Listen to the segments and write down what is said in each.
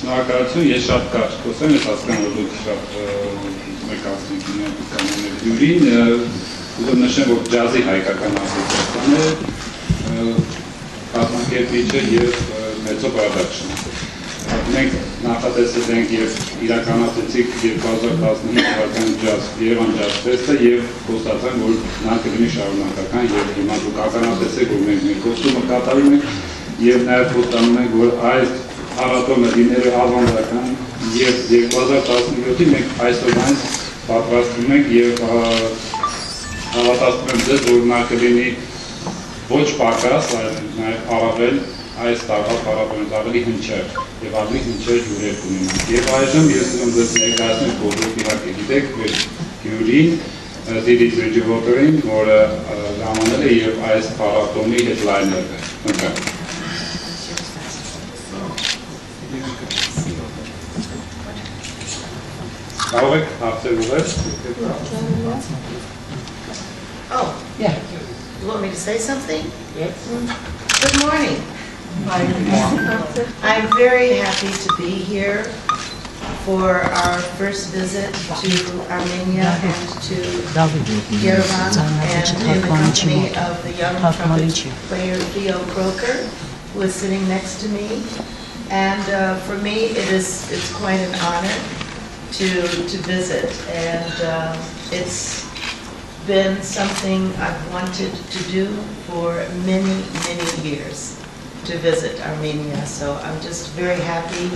Շնորհակալություն, ես շատ կարճ խոսեմ, ես հասկանում եմ, որ դուք շատ մեկ ասնիկին յուրին, ուզում նշեմ, որ ջազի հայկական ասոցիացիան է, կազմակերպիչը և մեծո production։ Մենք նախատեսել ենք և իրականացեցիք 2015 թվականի Երևան ջազ ֆեստը և խոստացանք, որ նա կլինի շարունակական և հիմա դուք ականատեսեք, որ մենք մեր խոստումը կատարում ենք և նաև խոստանում ենք, որ այս առատոնը լինելու ավանդական և 2017-ի մենք այսօրվանից պատրաստում ենք և հավատացնում եմ ձեզ, որ նա կլինի ոչ պակաս, այլ նաև առավել այս տարվա փառատոնից ավելի հնչեղ և ավելի հնչեղ հյուրեր կունենանք։ Եվ այժմ ես ուզում ձեզ ներկայացնել բոլորդ իհարկե գիտեք մեր հյուրին Dee Dee Bridgewater-ին, որը ժամանել է և այս փառատոնի headliner-ն է։ Խնդրեմ։ Կարող եք հարցեր ուղղել։ Oh, Yeah. you want me to say something? Yes. Good morning. I'm very happy to be here for our first visit to Armenia and to Yerevan and in the company of the young trumpet player Theo Croker, who is sitting next to me. And for me, it's quite an honor to visit, and it's been something I've wanted to do for many, many years, to visit Armenia. So I'm just very happy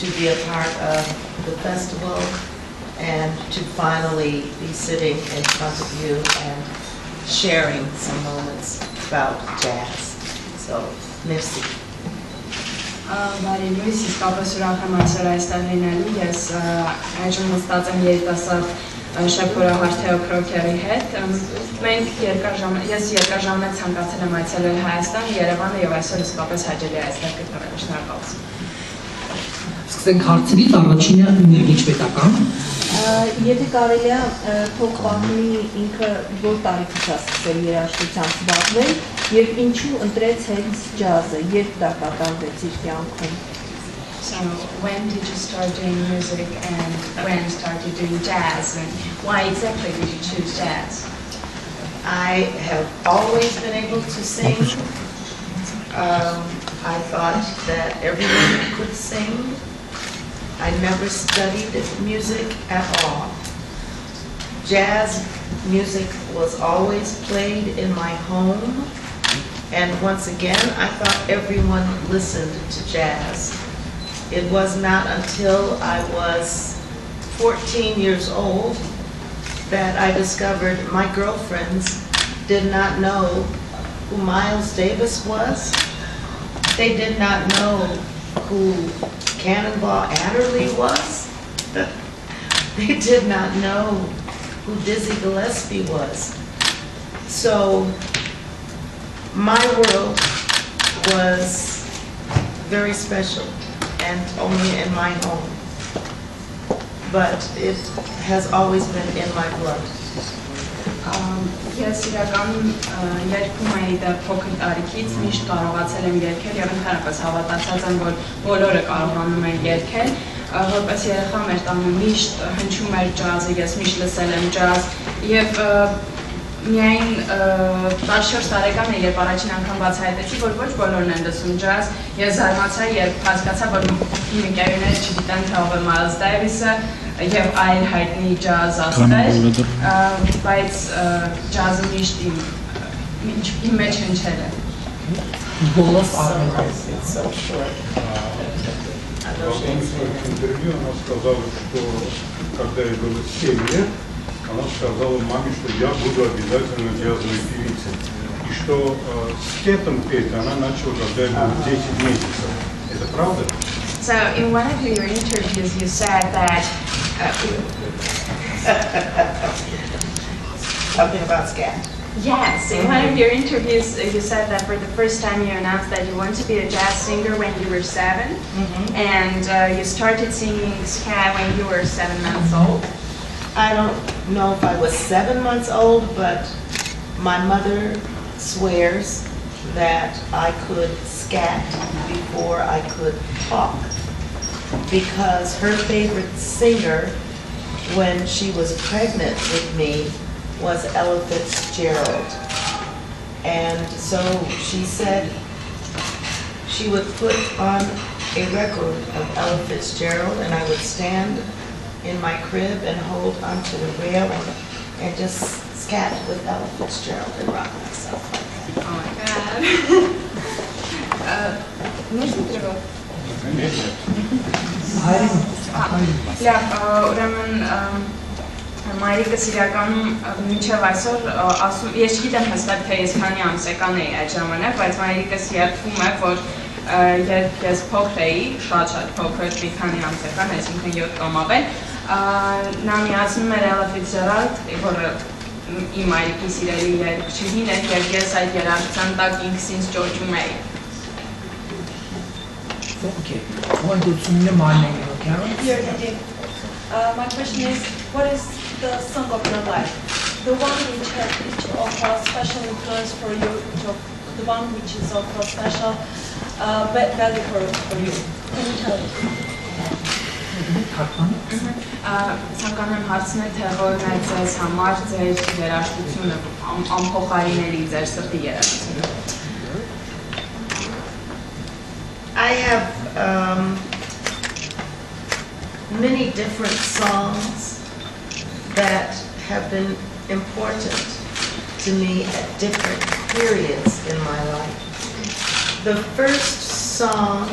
to be a part of the festival and to finally be sitting in front of you and sharing some moments about jazz. So, merci. Բարի լույս, իսկապես ուրախացել այստեղ լինելու, ես այժմ նստած եմ երիտասարդ շեփորահար Թեո Քրոքերի հետ։ Ես երկար ժամանակ ցանկացել եմ այցելել Հայաստան, Երևանը եւ այսօր իսկապես հաճելի է այստեղ գտնվել։ Շնորհակալություն։ Սկսենք հարցերից, առաջինը ներգիչ պետական։ Եթե կարելի է թող պատմի ինքը որ տարիքից է սկսել երաժշտությամբ զբաղվել եւ ինչու ընտրեց հենց ջազը, երբ դա կատարվեց իր կյանքում։ So when did you start doing music and when started doing jazz and why exactly did you choose jazz? I have always been able to sing. I thought that everyone could sing. I never studied music at all. Jazz music was always played in my home. And once again, I thought everyone listened to jazz. It was not until I was 14 years old that I discovered my girlfriends did not know who Miles Davis was. They did not know who Cannonball Adderley was. They did not know who Dizzy Gillespie was. So my world was very special and only in my home. But it has always been in my blood. Ես իրականում երգում էի դա փոքր տարիքից, միշտ կարողացել եմ երգել եւ ընդհանրապես հավատացած եմ, որ բոլորը կարողանում են երգել, որպես երեխա մեր տանը միշտ հնչում էր ջազը, ես միշտ լսել եմ ջազ եւ միայն 14 տարեկան երբ առաջին անգամ բացահայտեցի, որ ոչ բոլորն են լսում ջազ, ես զարմացա, երբ հասկացա, որ իմ ընկերուհիներից չգիտեն թե ով է Miles Davis-ը եւ այլ հայտնի ջազ աստղեր, բայց ջազը мիշտ իմ մեջ հնչել է։ Голос Армена. It's so short. В интервью она сказала, что когда ей было 7 лет, она сказала маме, что я буду обязательно джазовой певицей. И что с кетом петь она начала, когда ей было 10 месяцев. Это правда? So in one of your interviews you said that Something about scat. yes, in one of your interviews you said that for the first time you announced that you want to be a jazz singer when you were 7, and you started singing scat when you were 7 months old. I don't know if I was 7 months old, but my mother swears that I could scat before I could talk. because her favorite singer when she was pregnant with me was Ella Fitzgerald. And so she said she would put on a record of Ella Fitzgerald, and I would stand in my crib and hold onto the rail and just scat with Ella Fitzgerald and rock myself like that. Oh my God. Նույնիսկ դրող։ Լավ, ուրեմն մայրիկս իրականում մինչև այսօր ասում, ես չգիտեմ հստակ թե ես քանի ամսական էի այդ ժամանակ, բայց մայրիկս երդվում է, որ երբ ես փոքր էի, շատ փոքր, մի քանի ամսական, այսինքն 7 կամ ավել, նա միացնում էր Ella Fitzgerald, որը իմ մայրիկի սիրելի երգչուհին էր, և ես այդ երաժշտության տակ ինքս ինձ ճոճում էի։ Okay. One, two, three, Karen. My question is, what is the song of your life? The one which of a special influence for you, the one which is of a special value for you. Can you tell us? Ցանկանում եմ հարցնել, թե որն է ձեզ համար ձեր երաժշտությունը, անփոխարինելի ձեր սրտի երաժշտությունը։ I have many different songs that have been important to me at different periods in my life. The first song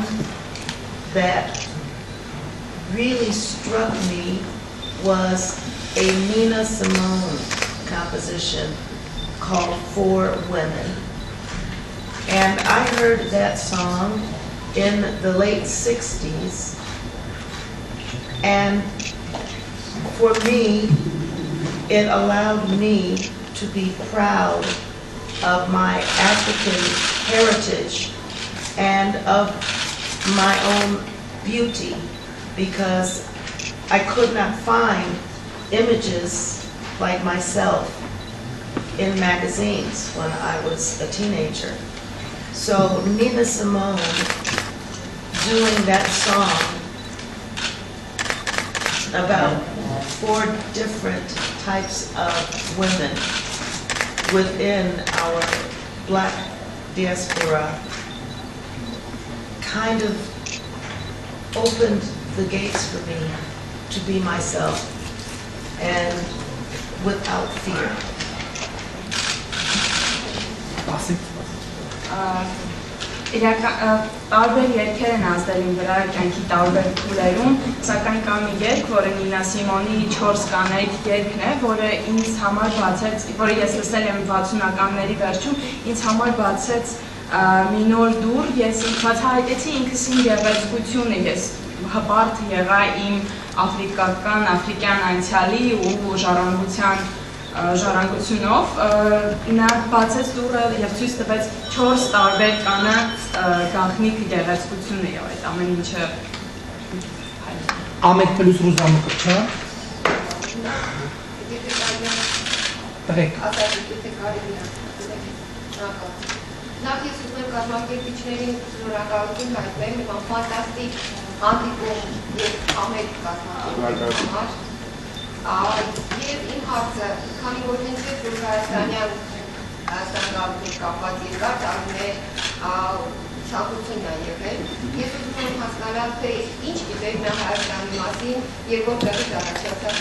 that really struck me was a Nina Simone composition called For Women. And I heard that song in the late 60s, and for me, it allowed me to be proud of my African heritage and of my own beauty, because I could not find images like myself in magazines when I was a teenager. So Nina Simone doing that song about 4 different types of women within our Black diaspora kind of opened the gates for me to be myself and without fear. Տարբեր երգեր են ազդել իմ վրա կյանքի տարբեր փուլերում, սակայն կա մի երգ, որը Նինա Սիմոնի 4 կանայք երգն է, որը ինձ համար բացեց, որը ես լսել եմ 60-ականների վերջում, ինձ համար բացեց մի նոր դուռ, ես բացահայտեցի ինքս իմ գեղեցկությունը, ես հպարտ եղա իմ աֆրիկյան անցյալի ու ժառանգությունով, նա բացեց դուռը և ցույց տվեց 4 տարբեր կանանց գաղտնիք գեղեցկությունը և այդ ամեն ինչը Ամեկ պլյուս ռուզամուկը, չէ՞։ Տղեկ։ Նախ ես ուզում եմ կազմակերպիչներին շնորհակալություն հայտնել մի ֆանտաստիկ հանդիպում եւ ամեն կազմակերպիչ Եվ իմ հարցը, քանի որ հենց որ հայաստանյան ստանդարտներ կապված երկար տարիներ ցանկությունն է եղել, ես ուզում եմ հասկանալ, թե ինչ գիտեք նա Հայաստանի մասին եւ որտեղից առաջացավ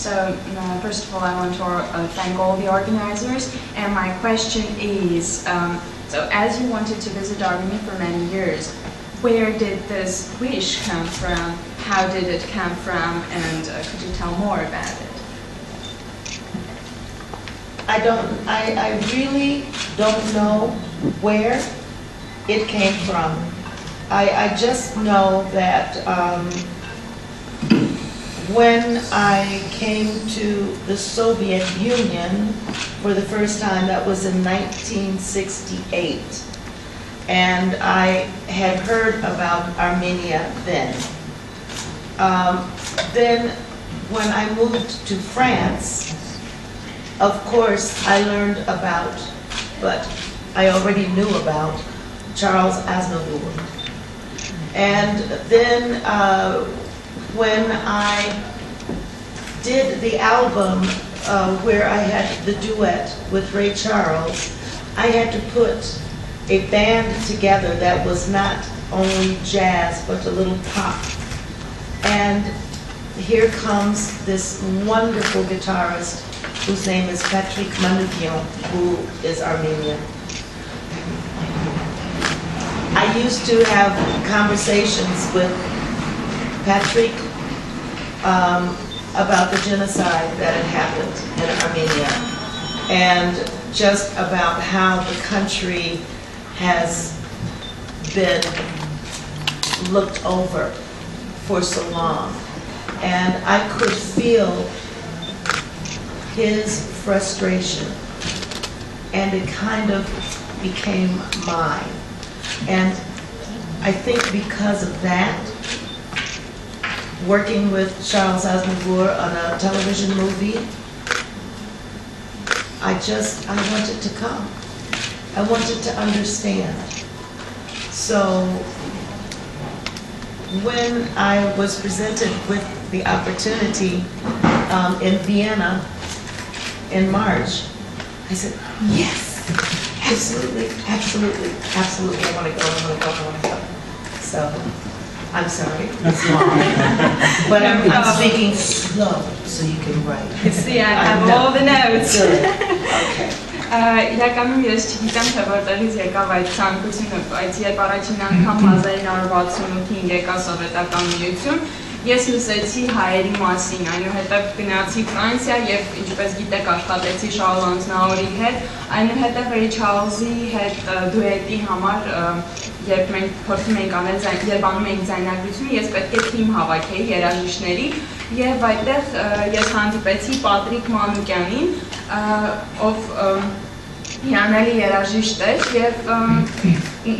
So, first of all, I want to thank all the organizers, and my question is, so as you wanted to visit Armenia for many years, where did this wish come from? How did it come from? And could you tell more about it? I really don't know where it came from. I just know that when I came to the Soviet Union for the first time, that was in 1968. And I had heard about Armenia then. Then when I moved to France, of course, I learned about, but I already knew about Charles Aznavour. And then when I did the album where I had the duet with Ray Charles, I had to put a band together that was not only jazz, but a little pop. And here comes this wonderful guitarist whose name is Patrick Manoukian, who is Armenian. I used to have conversations with Patrick about the genocide that had happened in Armenia, and just about how the country has been looked over for so long. And I could feel his frustration, and it kind of became mine. And I think because of that, working with Charles Aznavour on a television movie, I wanted to come. I wanted to understand. So when I was presented with the opportunity in Vienna in March, I said, yes, absolutely, absolutely, absolutely, I want to go, I want to go, I want to go. So, I'm sorry, it's long, but I'm speaking slow so you can write. See, I have all the notes. Good, okay. Իրականում ես չգիտեմ, թե որտեղից եկավ այդ ցանկությունը, բայց երբ առաջին անգամ 1968-ին եկա սովետական միություն, ես լսեցի հայերի մասին, այնուհետև գնացի Ֆրանսիա եւ ինչպես գիտեք աշխատեցի Շաուլ Անձնաուրի հետ, այնուհետև Ռեյ Չարլզի հետ դուետի համար երբ մենք փորձում էինք անել երբ անում էինք ձայնագրությունը, ես պետք է թիմ հավաքեի երաժիշտների եւ այդտեղ ես հանդիպեցի Պատրիկ Մանուկյանին, ով հիանալի երաժիշտ էր եւ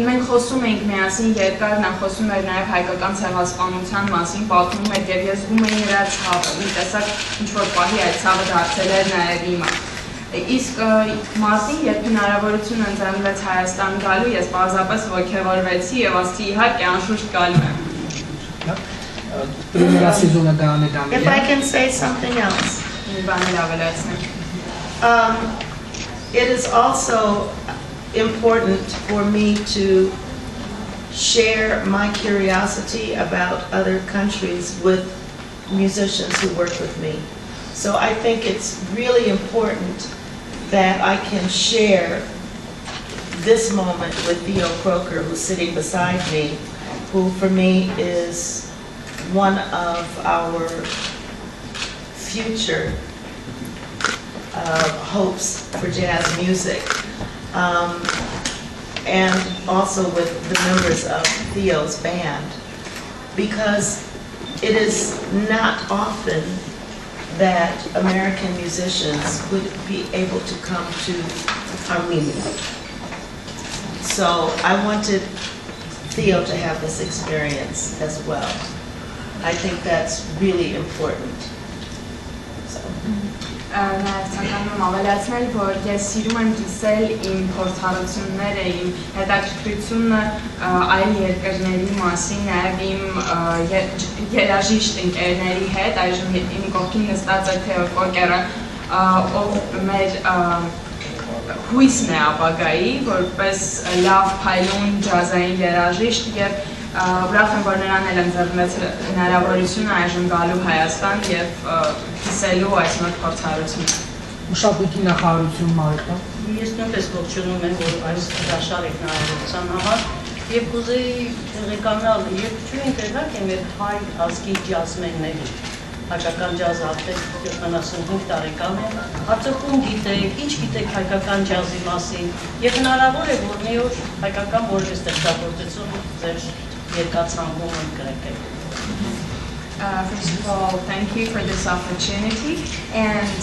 մենք խոսում էինք միասին երկար, նա խոսում էր նաեւ հայկական ցեղասպանության մասին, պատմում էր եւ ես զգում էի նրա ցավը, մի տեսակ ինչ որ պահի այդ ցավը դարձել էր նաեւ իմը։ Իսկ մարտին, երբ հնարավորություն ընձեռնվեց Հայաստան գալու, ես պարզապես ոգևորվեցի եւ ասացի իհարկե անշուշտ գալու եմ։ If I can say something else. It is also important for me to share my curiosity about other countries with musicians who work with me. So I think it's really important that I can share this moment with Theo Croker, who's sitting beside me, who for me is one of our future hopes for jazz music, and also with the members of Theo's band, because it is not often that American musicians would be able to come to Armenia. So I wanted Theo to have this experience as well. I think that's really important. Նաև ցանկանում եմ ավելացնել, որ ես սիրում եմ կիսել իմ փորձառությունները, իմ հետաքրքրությունը այլ երկրների մասին, նաև իմ երաժիշտ ընկերների հետ, այժմ իմ կողքին նստած է Թեո Կոկերը, ով մեր հույսն է ապագայի, որպես լավ փայլուն ջազային երաժիշտ եւ ուրախ եմ, որ նրան էլ ընձեռնվեց հնարավորությունը այժմ գալու Հայաստան եւ կիսելու այս նոր փորձառությունը։ Մշակույթի նախարարություն Մարիկա։ Ես նույնպես ողջունում եմ, որ այս հրաշալի հնարավորության համար եւ կուզեի տեղեկանալ, երբ չունենք տեղակ եմ մեր հայ ազգի ջազմենների, հայկական ջազը արդեն 75 տարեկան է, արդյոք ում գիտեք, ինչ գիտեք հայկական ջազի մասին եւ հնարավոր է, որ մի օր հայկական որևէ ստեղծագործություն ձեր երկացանկումը կրեք։ First of all, thank you for this opportunity, and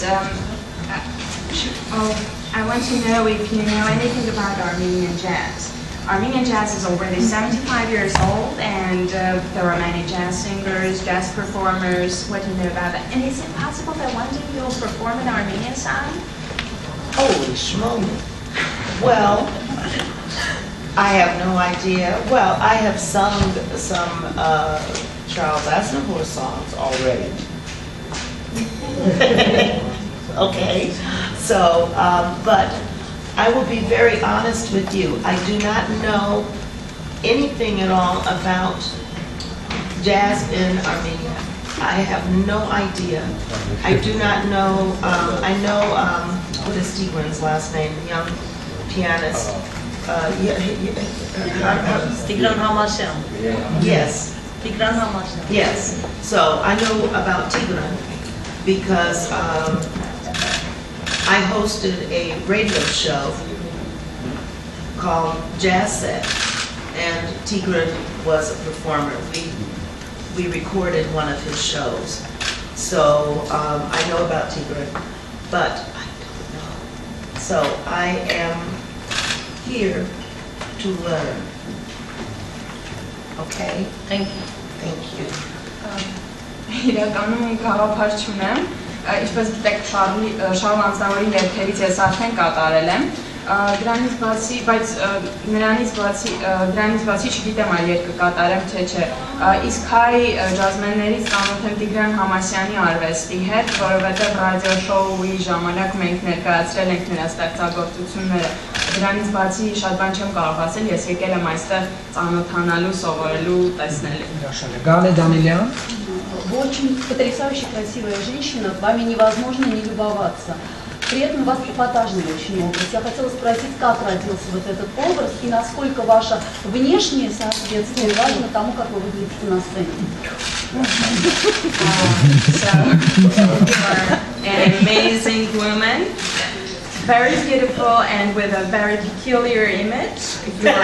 I want to know if you know anything about Armenian jazz. Armenian jazz is already 75 years old, and there are many jazz singers, jazz performers. What do you know about that? And is it possible that one day you'll perform an Armenian song? schmoly. Well, I have no idea. Well, I have sung some Charles Aznavour songs already. Okay, so, but I will be very honest with you. I do not know anything at all about jazz in Armenia. I have no idea. I do not know, I know, what is Tigran's last name, the young pianist? Tigran Hamasyan. Yes. Tigran Hamasyan. Yes. So I know about Tigran because I hosted a radio show called Jazz Set, and Tigran was a performer. We recorded one of his shows. So I know about Tigran, but I don't know. So I am here to learn. Okay? Thank you. Thank you. Իրականում գաղափար չունեմ, ինչպես գիտեք Շարլ Անձնավորի երգերից ես արդեն կատարել եմ, դրանից բացի չգիտեմ այլ երգ կկատարեմ թե չէ, իսկ հայ ջազմեններից ծանոթ եմ Տիգրան Համասյանի արվեստի հետ, որովհետև ռադիո շոուի ժամանակ մենք ներկայացրել ենք նրա ստեղծագործությունները, դրանից բացի շատ բան չեմ կարող ասել, ես եկել եմ այստեղ ծանոթանալու, сοβորելու, տեսնելու։ Гале Данилյան. Вы очень потрясающе красивая женщина, вами невозможно не любоваться. При этом у вас эпатажный очень образ. Я хотела спросить, как родился вот этот образ и насколько ваше внешнее соответствие важно тому, как вы выглядите на сцене. So, you are an amazing woman, very beautiful and with a very peculiar image, your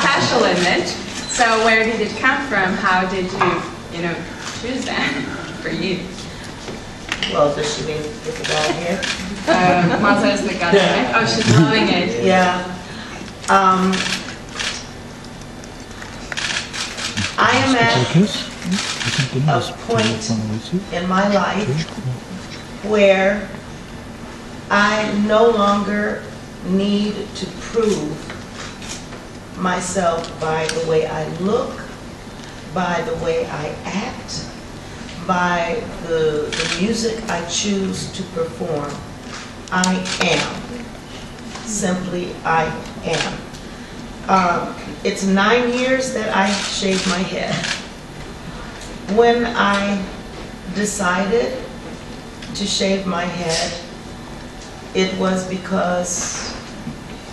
special image. So where did it come from? How did you choose that for you? Well, does she mean with the doll here? Maza's the guy. Oh, she's loving it. Yeah. I am at a point in my life where I no longer need to prove myself by the way I look, by the way I act, by the music I choose to perform. I am. Simply, I am. It's 9 years that I shaved my head. When I decided to shave my head, it was because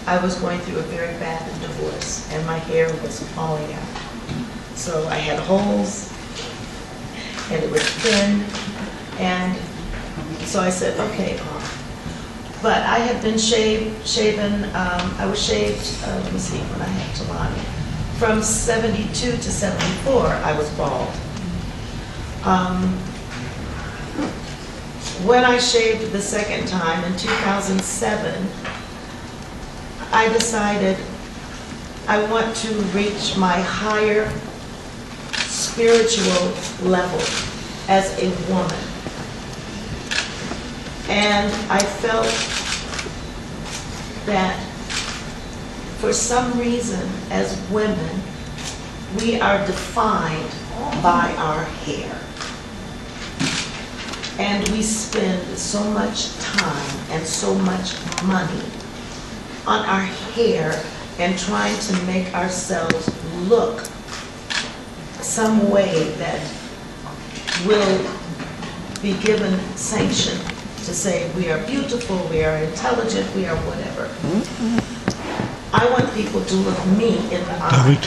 I was going through a very bad divorce and my hair was falling out. So I had holes and it was thin, and so I said, okay, but I have been shaven, I was shaved, let me see, when I had Talani. From 72 to 74, I was bald. When I shaved the second time in 2007, I decided I want to reach my higher spiritual level as a woman. And I felt that for some reason, as women, we are defined by our hair. And we spend so much time and so much money on our hair and trying to make ourselves look some way that will be given sanction to say we are beautiful, we are intelligent, we are whatever. I want people to look me in the eye.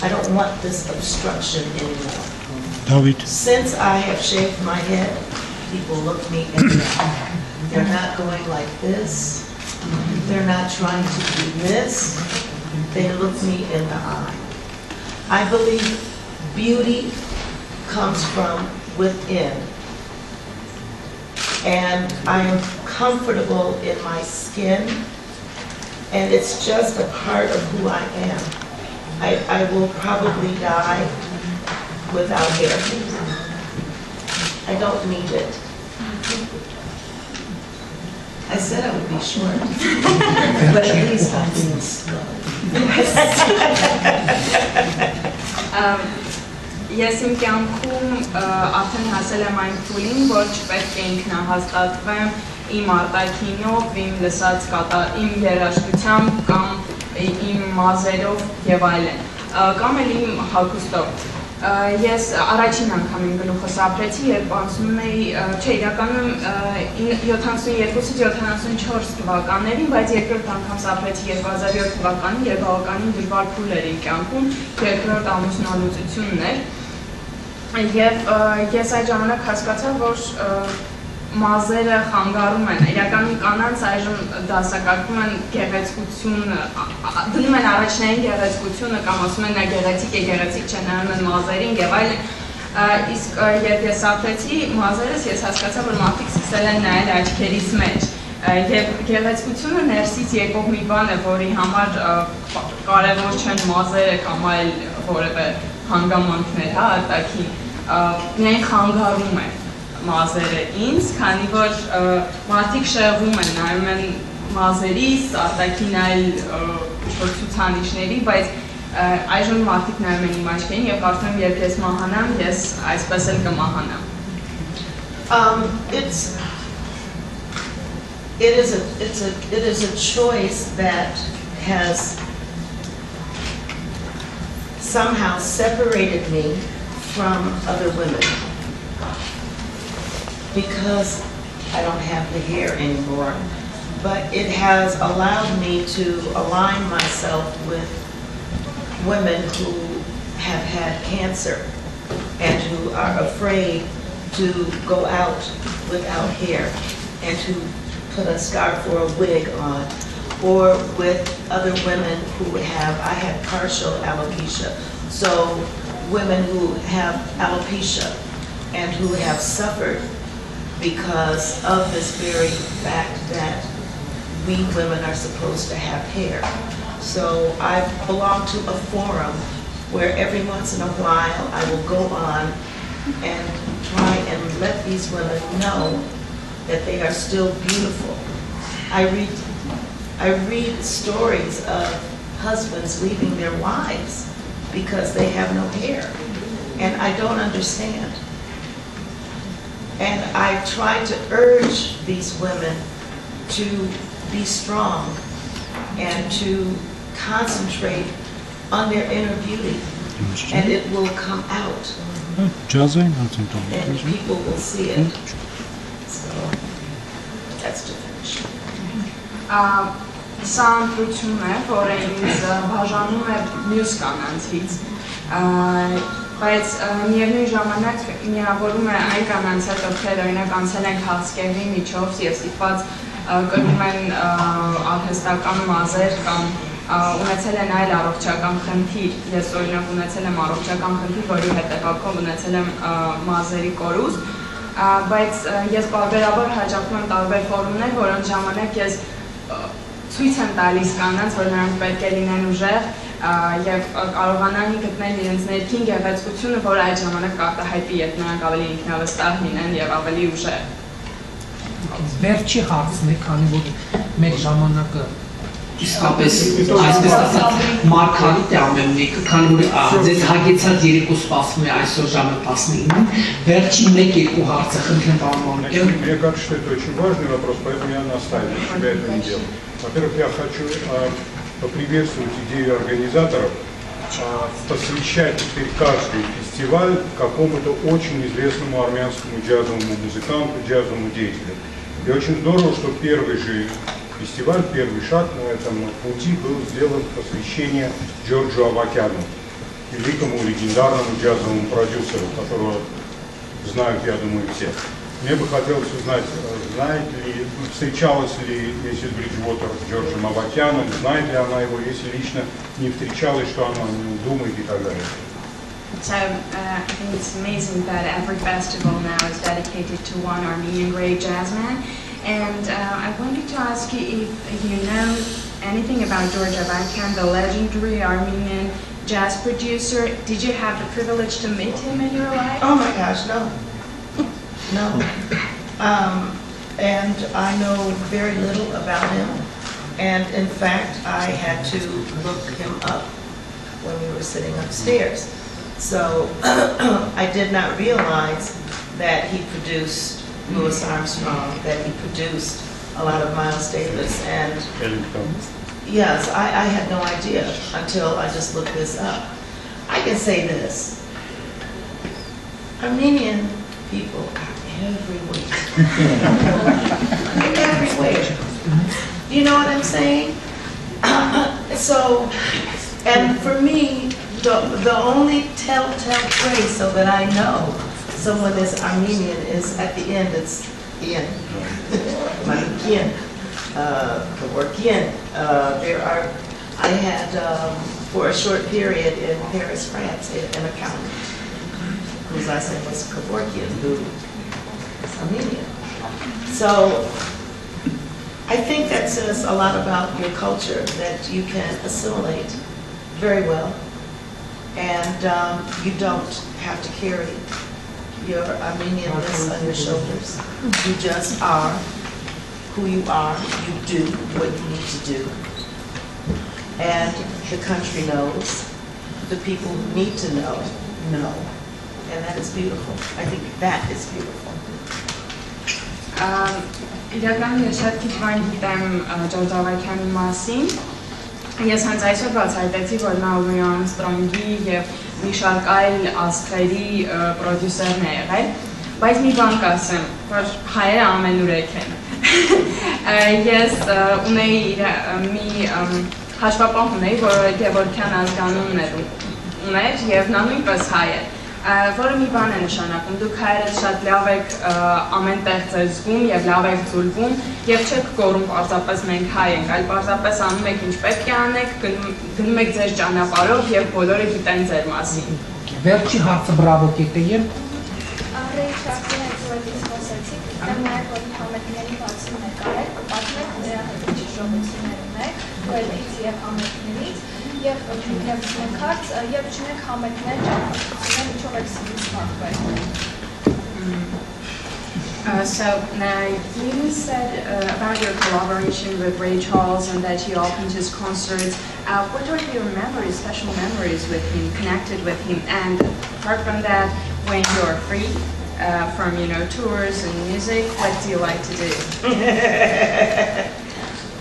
I don't want this obstruction anymore. Since I have shaved my head, people look me in the eye. They're not going like this. They're not trying to do this. They look me in the eye. I believe beauty comes from within. And I am comfortable in my skin, and it's just a part of who I am. I will probably die without hair. I don't need it. I said I would be short, but at least I'm being slow. Ես իմ կյանքում արդեն հասել եմ այն փուլին, որ չպետք է ինքնահաստատվեմ իմ արտաքինով, իմ լսած իմ երաժշտությամբ կամ իմ մազերով եւ այլն, կամ էլ իմ հագուստով։ Ես առաջին անգամ իմ գլուխս ապրեցի, երբ անցնում էի, չէ, իրականում 72-74 թվականներին, բայց երկրորդ անգամ ապրեցի 2007 թվականին, երբ բավականին դժվար փուլ էր իմ կյանքում, երկրորդ ամուսնալուծությունն էր, եւ ես այդ ժամանակ հասկացա, որ մազերը խանգարում են, իրականում կանանց այժմ դասակարգում են գեղեցկությունը, դնում են առաջնային գեղեցկությունը կամ ասում են նա գեղեցիկ է, գեղեցիկ չէ, նայում են մազերին եւ այլն, իսկ երբ ես ապրեցի մազերս, ես հասկացա, որ մարդիկ սկսել են նայել աչքերիս մեջ, եւ գեղեցկությունը ներսից եկող մի բան է, որի համար կարեւոր չեն մազերը կամ այլ որևէ հանգամանքներ, հա, արտաքին, միայն խանգարում են մազերը ինձ, քանի որ մարդիկ շեղվում են, նայում են մազերիս, արտաքին այլ ցուցանիշների, բայց այժմ մարդիկ նայում են իմ աչքերին եւ կարծում եմ, երբ ես մահանամ, ես այսպես էլ կմահանամ։ It is a choice that has somehow separated me from other women because I don't have the hair anymore, but it has allowed me to align myself with women who have had cancer and who are afraid to go out without hair and to put a scarf or a wig on, or with other women who have, I had partial alopecia, so women who have alopecia and who have suffered because of this very fact that we women are supposed to have hair. So I belong to a forum where every once in a while I will go on and try and let these women know that they are still beautiful. I read stories of husbands leaving their wives because they have no hair, and I don't understand. And I try to urge these women to be strong and to concentrate on their inner beauty, and it will come out, and people will see it. So that's to finish. Սա ընտրություն է, որը ինձ բաժանում է մյուս կանանցից, բայց միևնույն ժամանակ միավորում է այն կանանց հետ, ովքեր օրինակ անցել են քաղցկեղի միջով եւ ստիպված կրում են արհեստական մազեր կամ ունեցել են այլ առողջական խնդիր։ Ես օրինակ ունեցել եմ առողջական խնդիր, որի հետևանքով ունեցել եմ մազերի կորուստ, բայց ես բարբերաբար հաճախում եմ տարբեր ֆորումներ, որոնց ժամանակ ես ցույց եմ տալիս կանանց, որ նրանք պետք է լինեն ուժեղ եւ կարողանան գտնել իրենց ներքին գեղեցկությունը, որը այդ ժամանակ կարտահայտվի, երբ նրանք ավելի ինքնավստահ լինեն եւ ավելի ուժեղ։ Վերջի հարցն է, քանի որ մեր ժամանակը իսկապես այսպես ասած մարգարիտ է ամեն մեկը, քանի որ ձեզ հագեցած երեկո սպասվում է այսօր ժամը 19-ին, վերջին 1-2 հարցը խնդրեմ պարոն Մամիկյան։ Мне кажется, что это очень важный вопрос, поэтому я настаиваю, чтобы я это не делал. Во-первых, я хочу поприветствовать идею организаторов посвящать теперь каждый фестиваль какому-то очень известному армянскому джазовому музыканту, джазовому деятелю. И очень здорово, что первый же фестиваль, первый шаг на этом пути был сделан в посвящение Джорджу Авакяну, великому легендарному джазовому продюсеру, которого знают, я думаю, все. Мне бы хотелось узнать, встречалась ли миссис Бриджвотер с Джорджем Авакяном, знает ли она его, если лично не встречалась, что она о нем думает и так далее. So I think it's amazing that every festival now is dedicated to one Armenian great jazzman. And I wanted to ask you if you know anything about George Avakyan, the legendary Armenian jazz producer. Did you have the privilege to meet him in your life? Oh my gosh, no. No. and I know very little about him. And in fact, I had to look him up when we were sitting upstairs. So I did not realize that he produced Louis Armstrong, that he produced a lot of Miles Davis, and yes, I had no idea until I just looked this up. I can say this: Armenian people are everywhere. They're everywhere. You know what I'm saying? So, and for me, the only telltale trace so that I know someone is Armenian is at the end. It's the end. Malikian, Kevorkian. There are. I had for a short period in Paris, France, an accountant whose last name was Kevorkian, who is Armenian. So I think that says a lot about your culture, that you can assimilate very well, and you don't have to carry your Armenianness on your shoulders. You just are who you are. You do what you need to do. And the country knows, the people who need to know. And that is beautiful. I think that is beautiful. Իրական ես շատ քիչ բան գիտեմ Ջորջ Ավակյանի մասին։ Ես հենց այսօր բացահայտեցի, որ նա Լուի Արմստրոնգի և մի շարք այլ աստղերի պրոդյուսերն է եղել, բայց մի բան կասեմ, որ հայերը ամենուրեք են։ Ես ունեի մի հաշվապահ ունեի, որը Գևորգյան ազգանունն ուներ և նա նույնպես հայ է։ Որը մի բան է նշանակում, դուք հայերս շատ լավ եք ամեն տեղ ձեզ զգում և լավ եք ձուլվում և չեք կորում պարզապես մենք հայ ենք, այլ պարզապես անում եք ինչ պետք է անեք, գնում եք ձեր ճանապարհով և բոլորը գիտեն ձեր մասին։ Վերջի հարցը բրավո կետեյեմ։ Ռեյ Չարլզի հետևից խոսեցիք, գիտեմ նաև, որ համերգների բացում նկարել, կպատմեք նրա հետիչ ժողովություններում եք, Ուելից և համերգներից, և նվիրեցնեք հարց, և չունեք համերգներ ճամփորդություններ, ինչով եք սիրում զբաղվել։ So you said about your collaboration with Ray Charles and that you opened his concerts. What are your memories, special memories with him, connected with him? And apart from that, when you're free from tours and music, what do you like to do?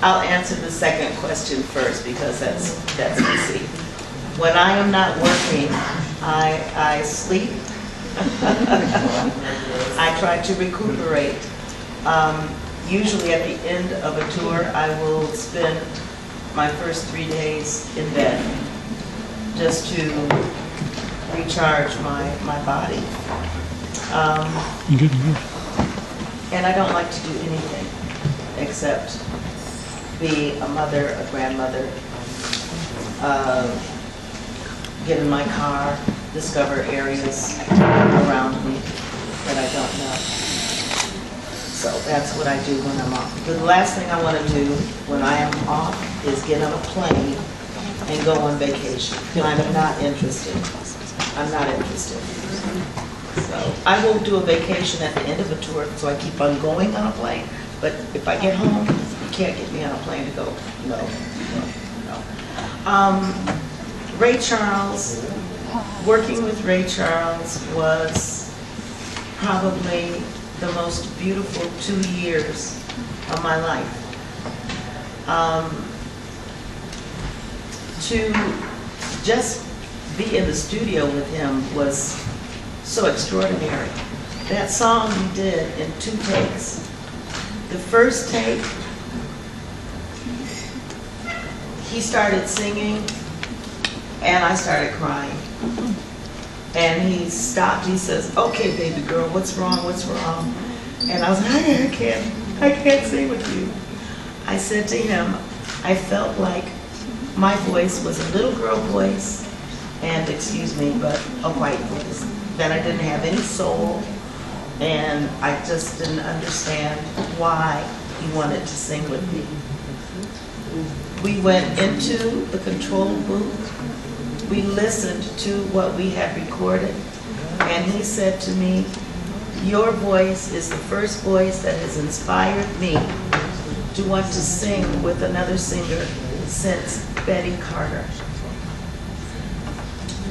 I'll answer the second question first because that's easy. When I am not working, I sleep. I try to recuperate. Usually at the end of a tour, I will spend my first 3 days in bed just to recharge my body. And I don't like to do anything except be a mother, a grandmother, get in my car, discover areas around me that I don't know. So that's what I do when I'm off. The last thing I want to do when I am off is get on a plane and go on vacation. I'm not interested. I'm not interested. So I will do a vacation at the end of a tour, so I keep on going on a plane. But if I get home, you can't get me on a plane to go. No. Ray Charles, working with Ray Charles was probably the most beautiful 2 years of my life. To just be in the studio with him was so extraordinary. That song we did in 2 takes. The first take, he started singing and I started crying. And he stopped, he says, "Okay, baby girl, what's wrong, what's wrong?" And I was like, I can't sing with you. I said to him, I felt like my voice was a little girl voice, and excuse me, but a white voice. That I didn't have any soul, and I just didn't understand why he wanted to sing with me. We went into the control booth. We listened to what we had recorded, and he said to me, your voice is the first voice that has inspired me to want to sing with another singer since Betty Carter.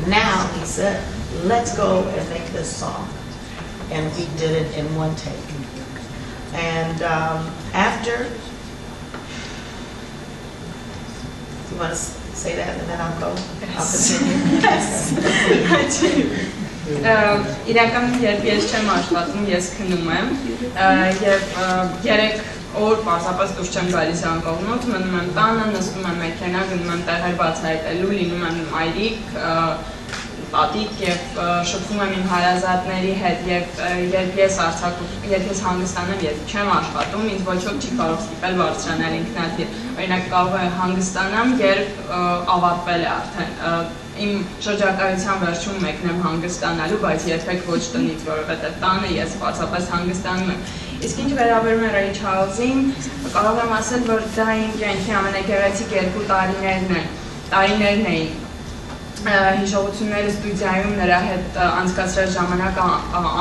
Now, he said, let's go and make this song. And we did it in one take. And after, you want to say that and then I'll go? I'll continue. Yes. Իրականում երբ ես չեմ աշխատում, ես քնում եմ եւ 3 օր պարզապես դուրս չեմ գալիս անկողնոց, մնում եմ տանը, նստում եմ մեքենա, գնում եմ տեղեր բացահայտելու, լինում եմ մայրիկ, տատիկ եւ շփվում եմ իմ հարազատների հետ եւ երբ ես հանգստանեմ, երբ չեմ աշխատում, ինձ ոչ ոք չի կարող ստիպել բարձրանալ ինքնաթիռ։ Օրինակ կարող է հանգստանամ, երբ ավարտվել է արդեն իմ շրջակայության վերջում մեկնեմ հանգստանալու, բայց երբեք ոչ տնից, որովհետև տանը ես պարզապես հանգստանում եմ։ Իսկ ինչ վերաբերում է Ռեյ Չարլզին, կարող եմ ասել, որ դա իմ կյանքի ամենագեղեցիկ 2 տարիներն էին։ Հիշողությունները ստուդիայում նրա հետ անցկացրած ժամանակը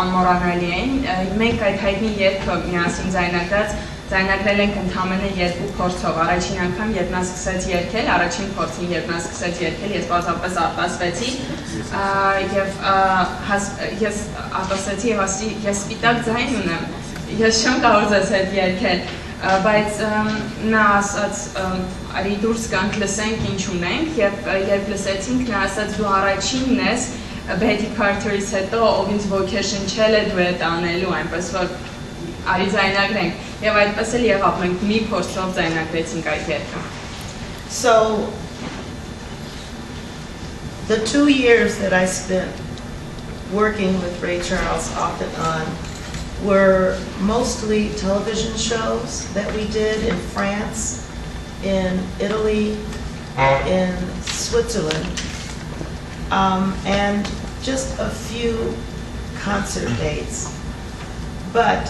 անմոռանալի էին։ Մենք այդ հայտնի երգը միասին ձայնագրել ենք ընդամենը 2 փորձով։ Առաջին անգամ, երբ նա սկսեց երգել, առաջին փորձին, երբ նա սկսեց երգել, ես պարզապես արտասվեցի եւ ես արտասվեցի եւ ասի, ես սպիտակ ձայն ունեմ, ես չեմ կարող ձեզ հետ երգել, բայց նա ասաց, արի դուրս գանք լսենք ինչ ունենք եւ երբ լսեցինք, նա ասաց, դու առաջինն ես Betty Carter-ից հետո, ով ինձ ոգեշնչել է դուետ անելու, այնպես որ արի ձայնագրենք եւ այդպես էլ եղավ, մենք մի փորձով ձայնագրեցինք այդ երգը։ So the 2 years that I spent working with Ray Charles off and on were mostly television shows that we did in France, in Italy, in Switzerland, and just a few concert dates. But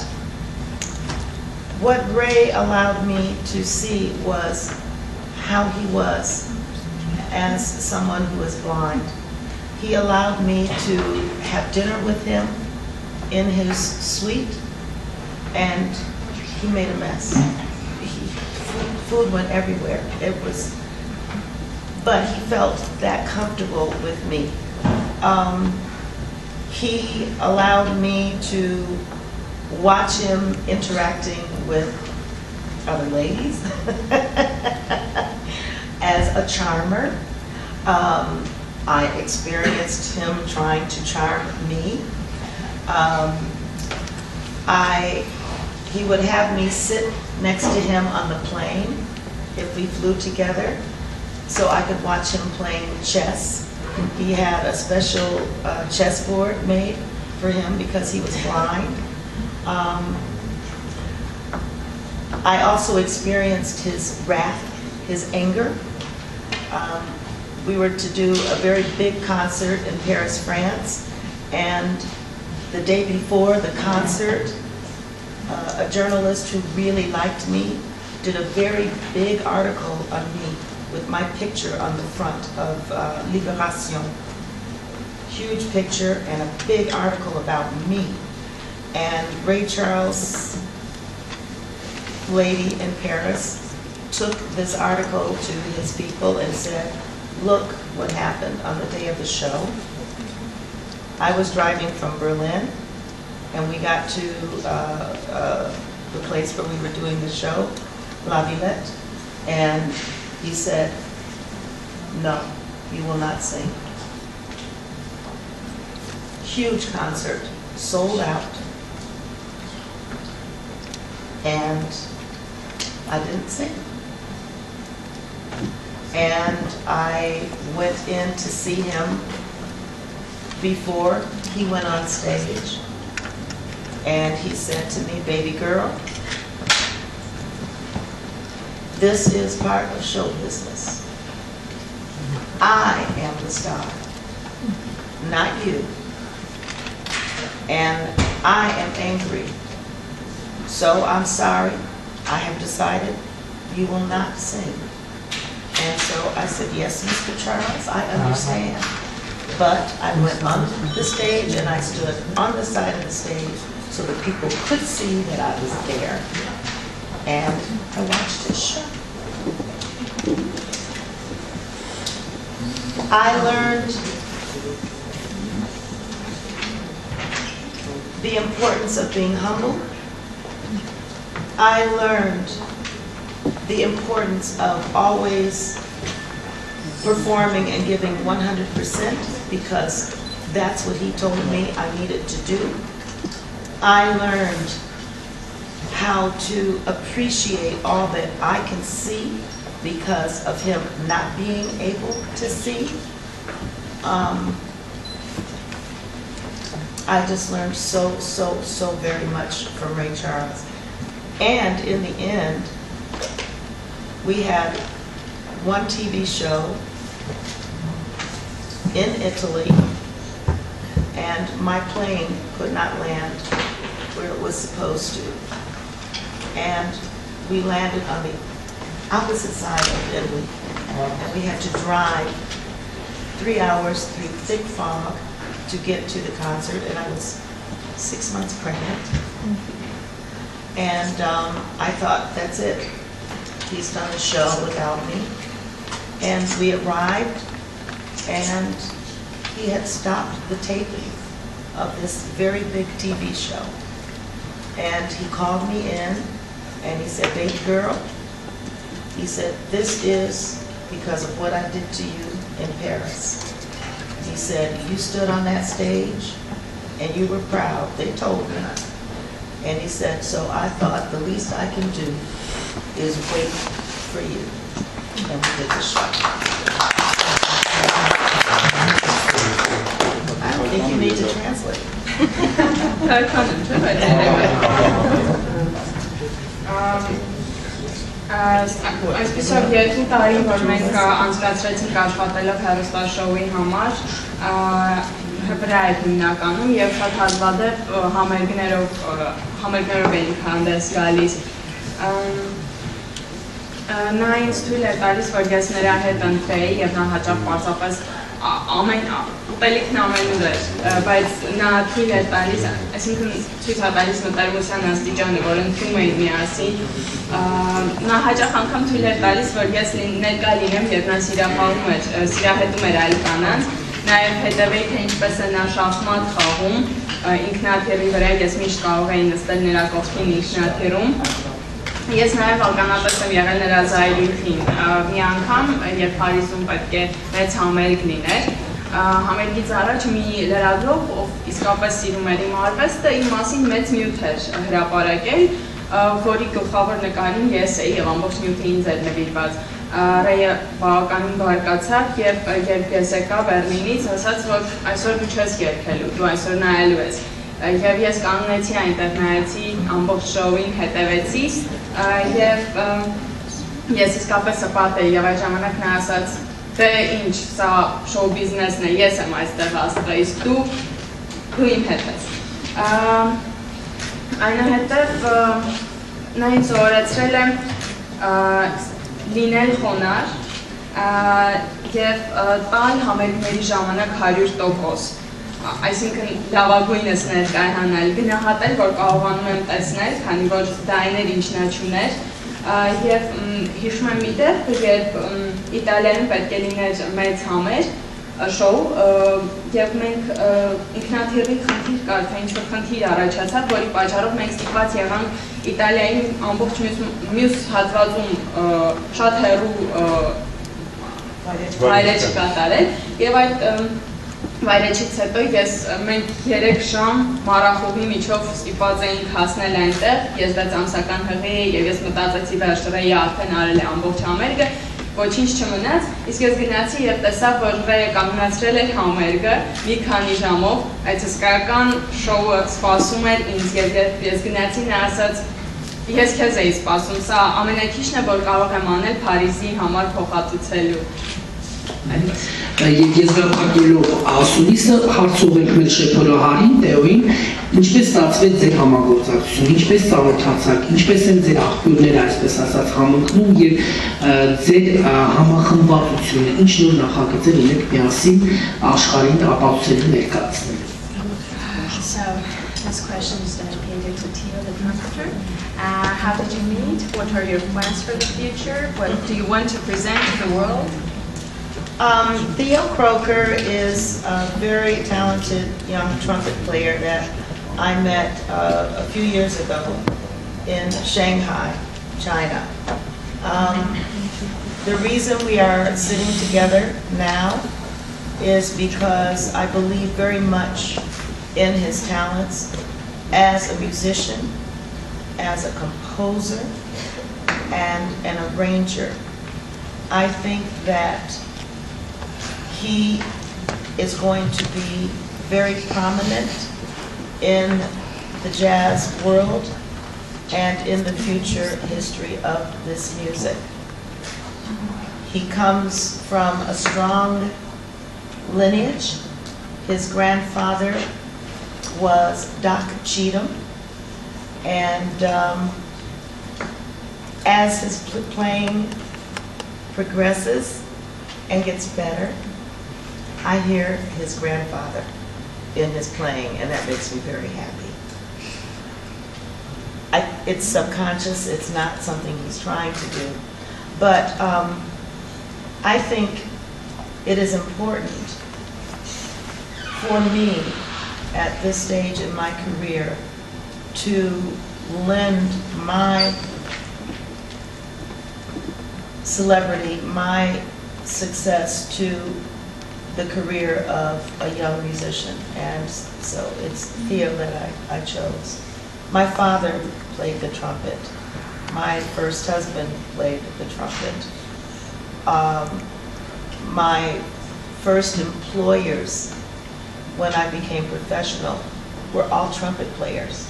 what Ray allowed me to see was how he was as someone who was blind. He allowed me to have dinner with him in his suite, and he made a mess. Food went everywhere. But he felt that comfortable with me. He allowed me to watch him interacting with other ladies as a charmer. I experienced him trying to charm me. He would have me sit next to him on the plane if we flew together, so I could watch him playing chess. He had a special chessboard made for him because he was blind. I also experienced his wrath, his anger. We were to do a very big concert in Paris, France, and the day before the concert, a journalist who really liked me did a very big article on me with my picture on the front of Libération. Huge picture and a big article about me. And Ray Charles' lady in Paris took this article to his people and said, look what happened on the day of the show. I was driving from Berlin, and we got to the place where we were doing the show, La Villette, and he said, no, you will not sing. Huge concert, sold out, and I didn't sing. And I went in to see him before he went on stage, and he said to me, baby girl, this is part of show business. I am the star, not you. And I am angry. So I'm sorry. I have decided you will not sing. And so I said, yes, Mr. Charles, I understand. But I went on the stage and I stood on the side of the stage so that people could see that I was there. And I watched his show. I learned the importance of being humble. I learned the importance of always performing and giving 100% because that's what he told me I needed to do. I learned how to appreciate all that I can see because of him not being able to see. I just learned so very much from Ray Charles. And in the end, we had one TV show in Italy, and my plane could not land where it was supposed to. And we landed on the opposite side of Italy, and we had to drive 3 hours through thick fog to get to the concert, and I was 6 months pregnant. And I thought, that's it. He's done a show without me. And we arrived, and he had stopped the taping of this very big TV show. And he called me in, and he said, baby girl, he said, this is because of what I did to you in Paris. He said, you stood on that stage, and you were proud. They told me. And he said, so I thought the least I can do is wait for you. And we did the show. I don't think you need to translate. Այսպիսով երկու տարի, որ մենք անցկացրեցինք աշխատելով հեռուստաշոուի համար, վրա էր հիմնականում և շատ հազվադեպ համերգներով էինք հանդես գալիս։ Նա ինձ թույլ էր տալիս, որ ես նրա հետ ընտրեի և նա հաճախ պարզապես ուտելիքն ամենուր էր, բայց նա թույլ էր տալիս, այսինքն ցույց է տալիս մտերմության աստիճանը, որ ընտրում էին միասին։ Նա հաճախ անգամ թույլ էր տալիս, որ ես ներկա լինեմ, երբ նա սիրահետում էր այլ կանանց, նաև հետևեի, թե ինչպես է նա շախմատ խաղում, ինքնաթիռի վրա ես միշտ կարող էի նստել նրա կողքին ինքնաթիռում։ Ես նաև ականատես եմ եղել նրա զայրույթին։ Մի անգամ, երբ Փարիզում պետք է մեծ համերգ լիներ, համերգից առաջ մի լրագրող, ով իսկապես սիրում էր իմ արվեստը, իմ մասին մեծ նյութ էր հրապարակել, որի գլխավոր նկարին ես էի և ամբողջ նյութը ինձ էր նվիրված։ Ռեյը բավականին բարկացավ և երբ ես եկա Բեռլինից, ասաց, որ այսօր դու չես երգելու, դու այսօր նայելու ես։ Եվ ես կանգնեցի այնտեղ նայեցի ամբողջ շոուին, հետևեցի և ես իսկապես սպատ էի և այդ ժամանակ նա ասաց, դե ինչ, սա շոու բիզնեսն է, ես եմ այստեղ աստղը, իսկ դու իմ հետ ես։ Այնուհետև նա ինձ սովորեցրել է լինել խոնար և տալ համերգների ժամանակ 100%, այսինքն լավագույնս ներկայանալ, գնահատել, որ կարողանում եմ տեսնել, քանի որ դա այն էր, ինչ նա չուներ, և հիշում եմ մի դեպք, երբ Իտալիայում պետք է լիներ մեծ համերգ, շոու, և մենք ինքնաթիռի խնդիր կար, թե ինչ-որ խնդիր առաջացավ, որի պատճառով մենք ստիպված եղանք Իտալիայի ամբողջ մյուս հատվածում շատ հեռու վայրեջք կատարել, և այդ վայրեջից հետո մենք 3 ժամ մառախուղի միջով ստիպված էինք հասնել այնտեղ, ես 6 ամսական հղի էի և ես մտածեցի վերջ Ռեյը արդեն արել է ամբողջ համերգը, ոչինչ չմնաց, իսկ ես գնացի և տեսա, որ Ռեյը կանգնացրել էր համերգը մի քանի ժամով, այդ հսկայական շոուը սպասում էր ինձ և երբ ես գնացի նա ասաց, ես քեզ էի սպասում, սա ամենաքիչն է, որ կարող եմ անել Փարիզի համար փոխհատուցելու։ Ես վերապակելով ասունիսը հարցուղենք մեր շեփորահարին, Տեոյին, ինչպես ստացվեց ձեր համագործակցությունը, ինչպես ծանոթացաք, ինչպես են ձեր աղբյուրները, այսպես ասած, համընկնում և ձեր համախմբվածությունը, ինչ նոր նախագծեր ունեք միասին աշխարհին ապացուցելու ներկայացնել։ So this question is going to be how did you meet? What are your plans for the future? What do you want to present to the world? Theo Croker is a very talented young trumpet player that I met a few years ago in Shanghai, China. The reason we are sitting together now is because I believe very much in his talents as a musician, as a composer, and an arranger. I think that he is going to be very prominent in the jazz world and in the future history of this music. He comes from a strong lineage. His grandfather was Doc Cheatham, and as his playing progresses and gets better, I hear his grandfather in his playing, and that makes me very happy. It's subconscious, it's not something he's trying to do, but I think it is important for me at this stage in my career to lend my celebrity, my success to the career of a young musician, and so it's Theo that I chose. My father played the trumpet. My first husband played the trumpet. My first employers when I became professional were all trumpet players.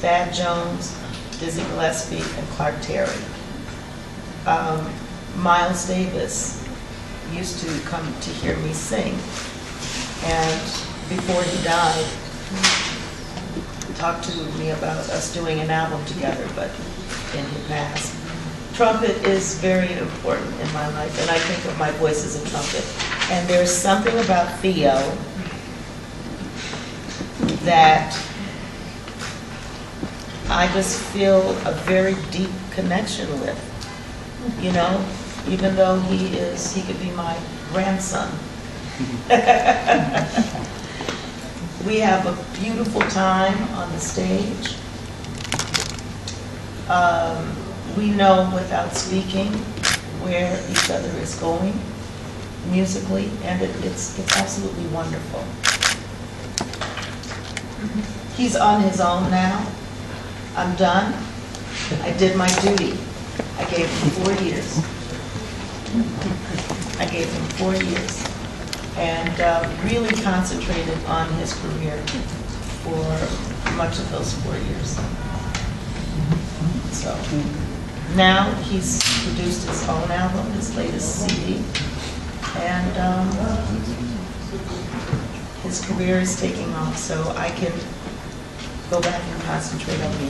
Thad Jones, Dizzy Gillespie, and Clark Terry. Miles Davis used to come to hear me sing, and before he died, talked to me about us doing an album together, but then he passed. Trumpet is very important in my life, and I think of my voice as a trumpet. And there's something about Theo that I just feel a very deep connection with, you know, even though he could be my grandson. We have a beautiful time on the stage. We know without speaking where each other is going musically, and it's absolutely wonderful. He's on his own now. I'm done. I did my duty. I gave him 4 years. I gave him 4 years and really concentrated on his career for much of those 4 years. So now he's produced his own album, his latest CD, and his career is taking off, so I can go back and concentrate on me.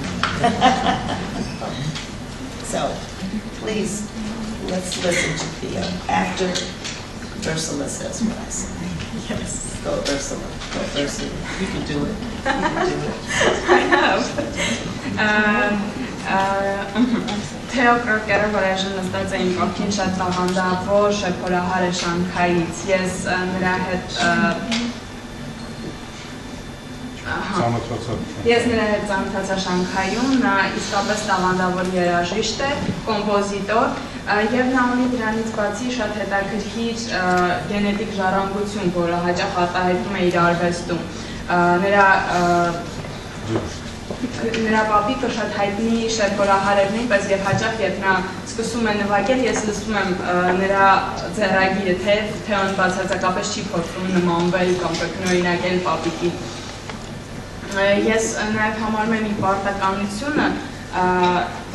So please, let's listen to Theo. Actor Ursula says what I say. Yes, go Ursula, go Ursula. You can do it. You can do it. I have. Theo Croker-ը, որ այժմ նստած է իմ կողքին, շատ տաղանդավոր շեփորահար է Շանհայից։ Ես նրա հետ ծանոթացա Շանհայում, նա իսկապես տաղանդավոր երաժիշտ է, կոմպոզիտոր, եւ նա ունի դրանից բացի շատ հետաքրքիր գենետիկ ժառանգություն, որը հաճախ արտահայտվում է իր արվեստում։ Նրա պապիկը շատ հայտնի շեփորահար էր նույնպես, եւ հաճախ երբ նա սկսում է նվագել, ես լսում եմ նրա ձեռագիրը, թե Թեոն բացարձակապես չի փորձում նմանվել կամ կրկնօրինակել պապիկի։ Ես նաև համարում եմ իր պարտականությունը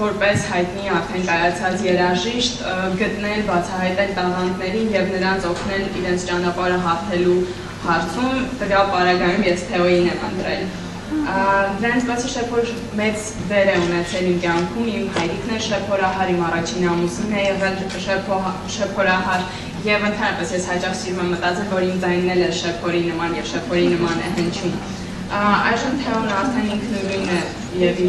որպես հայտնի արդեն կայացած երաժիշտ գտնել, բացահայտել տաղանդներին եւ նրանց օգնել իրենց ճանապարհը հաղթելու հարցում։ Տվյալ պարագայում ես Թեոյին եմ ընտրել։ Դրանից բացի շեփորը մեծ դեր է ունեցել իմ կյանքում, իմ հայրիկն է շեփորահար, իմ առաջին ամուսինն է եղել շեփորահար եւ ընդհանրապես ես հաճախ սիրում եմ մտածել, որ իմ ձայնն էլ է շեփորի նման եւ շեփորի նման է հնչում։ Այժմ Թեոն արդեն ինքնուրույն է եւ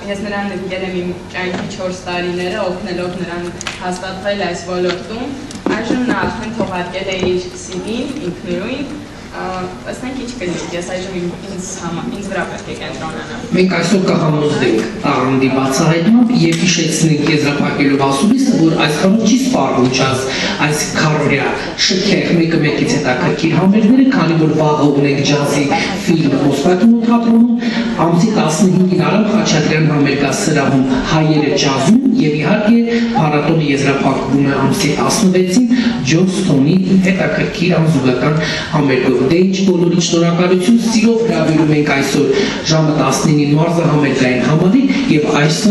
ես նրան նվիրել եմ իմ կյանքի 4 տարիները, օգնելով նրան հաստատվել այս ոլորտում։ Այժմ նա արդեն թողարկել է իր CD-ն ինքնուրույն, ասենք ինչ կլինի, ես այժմ ինձ վրա պետք է կենտրոնանամ։ Մենք այսօր կհամոզենք տաղանդի բացահայտմամբ եւ հիշեցնենք եզրափակելով ասուլիսը, որ այսքանով չի սպառնում ջազ, այս քարորյա շքեղ մեկը մեկից հետաքրքիր համերգները, քանի որ վաղը ունենք ջազի ֆիլմ Մոսկվայում թատրոնում, ամսի 15-ին Արամ Խաչատրյան համերգասրահում հայերը ջազում եւ իհարկե փառատոնը եզրափակվում է ամսի 16-ին Ջոնսթոնի հետաքրքիր անզուգական համերգով։ Դե ինչ բոլորի շնորհակալություն, սիրով հրավիրում ենք այսօր ժամը 19-ին մարզահամերգային համալիր եւ այսօր